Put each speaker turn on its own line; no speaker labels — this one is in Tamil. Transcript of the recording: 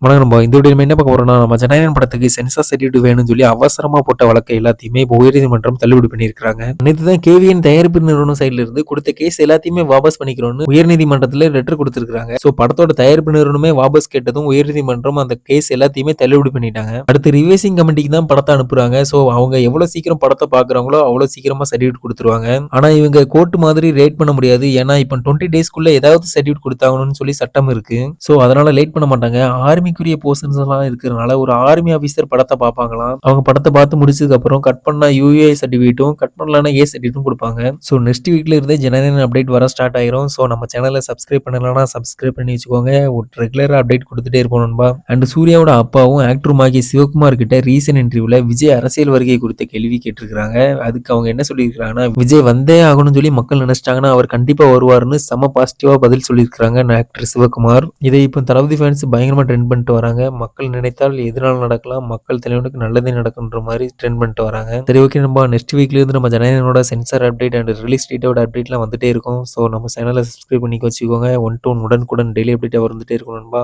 வணக்கம் நண்பா. இந்த வீடியோல நம்ம என்ன பார்க்க போறோம்னா, நம்ம ஜனநாயகன் படத்துக்கு சென்சார் சர்டிஃபிகேட் வேணும்னு சொல்லி அவசரமா போட்ட வழக்கை எல்லாத்தையுமே இப்போ உயர்நீதிமன்றம் தள்ளுபடி பண்ணியிருக்காங்க. நேத்து தான் கேவிஎன் தயாரிப்பு நிறுவனம் சைடுல இருந்து கொடுத்த கேஸ் எல்லாத்தையுமே வாபஸ் பண்ணிக்கிறோம்னு உயர்நீதிமன்றத்துல லெட்டர் கொடுத்திருக்காங்க. சோ படத்தோட தயாரிப்பு நிறுவனமே வாபஸ் கேட்டதும் உயர்நீதிமன்றம் அந்த கேஸ் எல்லாத்தையுமே தள்ளுபடி பண்ணிட்டாங்க. அடுத்து ரிவைசிங் கமிட்டிக்கு தான் படத்தை அனுப்புறாங்க. சோ அவங்க எவ்வளவு சீக்கிரம் படத்தை பாக்குறாங்களோ அவ்வளவு சீக்கிரமா சர்டிஃபிகேட் கொடுத்துருவாங்க. ஆனா இவங்க கோர்ட் மாதிரி ரேட் பண்ண முடியாது. ஏன்னா இப்போ 20 டேஸ்க்குள்ள ஏதாவது சர்டிஃபிகேட் கொடுத்தாகணும்னு சொல்லி சட்டம் இருக்கு. சோ அதனால லேட் பண்ண மாட்டாங்க. ஆர்மிக்குரிய போர்ஷன்ஸ் எல்லாம் இருக்கிறதுனால ஒரு ஆர்மி ஆபீசர் படத்தை பார்ப்பாங்களாம். அவங்க படத்தை பார்த்து முடிச்சதுக்கு அப்புறம் கட் பண்ணா யூஏ சர்டிஃபிகேட்டும் கட் பண்ணலன்னா ஏ சர்டிஃபிகேட்டும் கொடுப்பாங்க. ஸோ நெக்ஸ்ட் வீக்ல இருந்தே ஜனநாயகன் அப்டேட் வர ஸ்டார்ட் ஆயிரும். ஸோ நம்ம சேனலை சப்ஸ்கிரைப் பண்ணலன்னா சப்ஸ்கிரைப் பண்ணி வச்சுக்கோங்க. ஒரு ரெகுலரா அப்டேட் கொடுத்துட்டே இருப்போம் நண்பா. அண்ட் சூர்யாவோட அப்பாவும் ஆக்டருமாகிய சிவகுமார் கிட்ட ரீசன்ட் இன்டர்வியூல விஜய் அரசியல் வருகை குறித்த கேள்வி கேட்டிருக்காங்க. அதுக்கு அவங்க என்ன சொல்லியிருக்காங்கன்னா, விஜய் வந்தே ஆகணும்னு சொல்லி மக்கள் நினைச்சிட்டாங்கன்னா அவர் கண்டிப்பா வருவாருன்னு செம பாசிட்டிவா பதில் சொல்லியிருக்காங்க ஆக்டர் சிவகுமார். இதை இப்போ தளபதி ஃபேன்ஸ் பயங்கரமா ட்ரெண்ட் பண்ணிட்டு வராங்க. மக்கள் நினைத்தால் எதுனாலும் நடக்கலாம், மக்கள் தலைவனுக்கு நல்லதே நடக்குன்ற மாதிரி ட்ரெண்ட் பண்ணிட்டு வராங்க. சரி, ஓகே நண்பா. நெக்ஸ்ட் வீக்ல இருந்து நம்ம ஜனநாயகனோட சென்சார் அப்டேட் அண்ட் ரிலீஸ் டேட்டோட அப்டேட்லாம் வந்துட்டே இருக்கும். ஸோ நம்ம சேனலை சப்ஸ்கிரைப் பண்ணி வச்சுக்கோங்க. ஒன் டு ஒன் உடனுக்குடன் டெய்லி அப்டேட்டா வந்துட்டே இருக்கும் நண்பா.